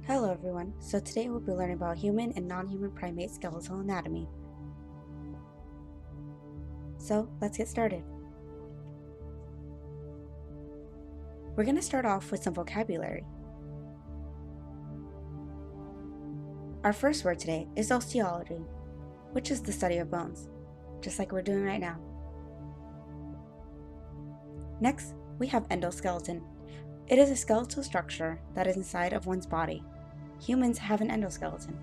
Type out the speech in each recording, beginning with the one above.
Hello everyone, so today we'll be learning about human and non-human primate skeletal anatomy. So let's get started. We're going to start off with some vocabulary. Our first word today is osteology, which is the study of bones, just like we're doing right now. Next, we have endoskeleton. It is a skeletal structure that is inside of one's body. Humans have an endoskeleton.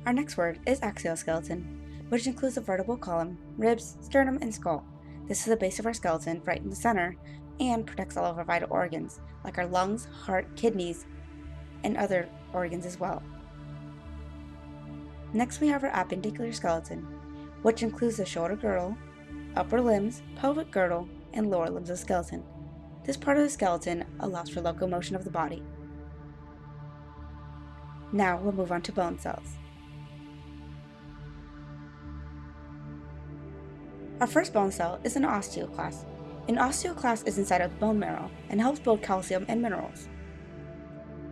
Our next word is exoskeleton, which includes the vertebral column, ribs, sternum, and skull. This is the base of our skeleton right in the center and protects all of our vital organs, like our lungs, heart, kidneys, and other organs as well. Next we have our appendicular skeleton, which includes the shoulder girdle, upper limbs, pelvic girdle, and lower limbs of the skeleton. This part of the skeleton allows for locomotion of the body. Now we'll move on to bone cells. Our first bone cell is an osteoclast. An osteoclast is inside of the bone marrow and helps build calcium and minerals.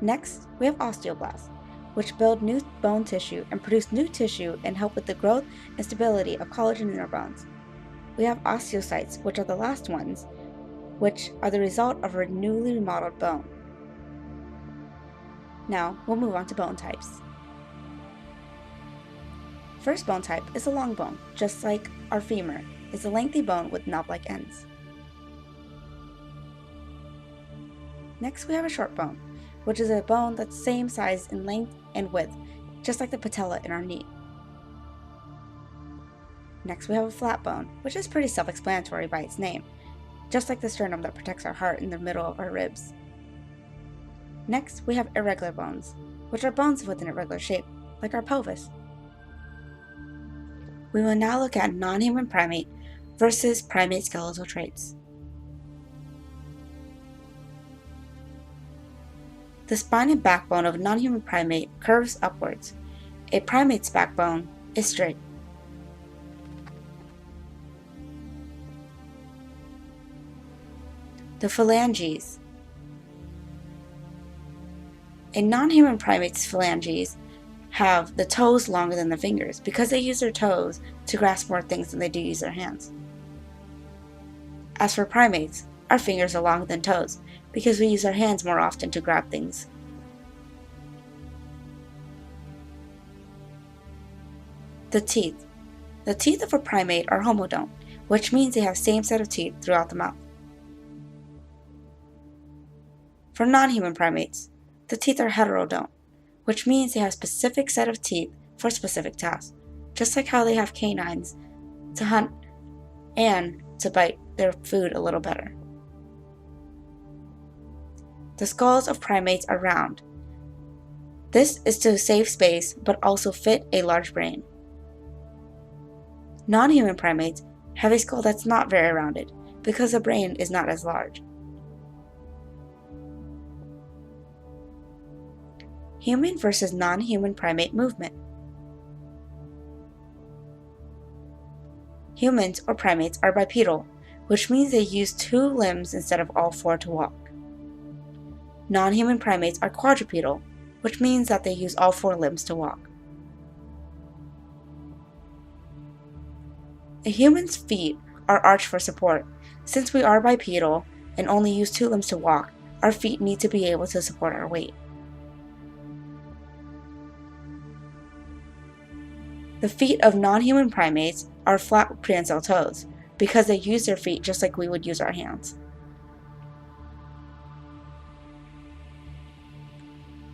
Next, we have osteoblasts, which build new bone tissue and produce new tissue and help with the growth and stability of collagen in our bones. We have osteocytes, which are the last ones, which are the result of a newly remodeled bone. Now, we'll move on to bone types. First bone type is a long bone, just like our femur. It's a lengthy bone with knob-like ends. Next, we have a short bone, which is a bone that's the same size in length and width, just like the patella in our knee. Next, we have a flat bone, which is pretty self-explanatory by its name, just like the sternum that protects our heart in the middle of our ribs. Next, we have irregular bones, which are bones with an irregular shape, like our pelvis. We will now look at non-human primate versus primate skeletal traits. The spine and backbone of a non-human primate curves upwards. A primate's backbone is straight. The phalanges. A non-human primate's phalanges have the toes longer than the fingers because they use their toes to grasp more things than they do use their hands. As for primates, our fingers are longer than toes because we use our hands more often to grab things. The teeth. The teeth of a primate are homodont, which means they have the same set of teeth throughout the mouth. For non-human primates, the teeth are heterodont, which means they have a specific set of teeth for specific tasks, just like how they have canines to hunt and to bite their food a little better. The skulls of primates are round. This is to save space but also fit a large brain. Non-human primates have a skull that's not very rounded because the brain is not as large. Human versus non-human primate movement. Humans or primates are bipedal, which means they use 2 limbs instead of all 4 to walk. Non-human primates are quadrupedal, which means that they use all 4 limbs to walk. A human's feet are arched for support. Since we are bipedal and only use 2 limbs to walk, our feet need to be able to support our weight. The feet of non-human primates are flat with prehensile toes because they use their feet just like we would use our hands.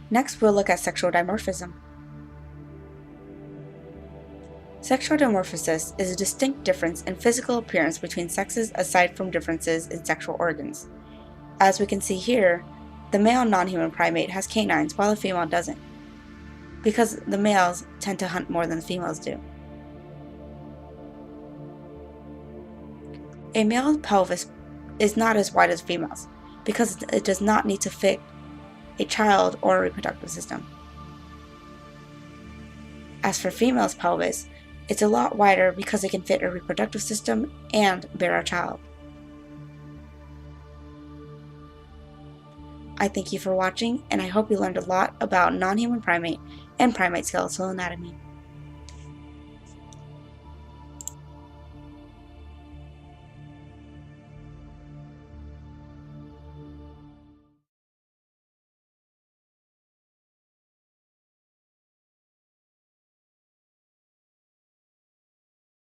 Next, we'll look at sexual dimorphism. Sexual dimorphosis is a distinct difference in physical appearance between sexes aside from differences in sexual organs. As we can see here, the male non-human primate has canines while the female doesn't, because the males tend to hunt more than the females do. A male's pelvis is not as wide as females because it does not need to fit a child or a reproductive system. As for female's pelvis, it's a lot wider because it can fit a reproductive system and bear a child. I thank you for watching, and I hope you learned a lot about non-human primate and primate skeletal anatomy.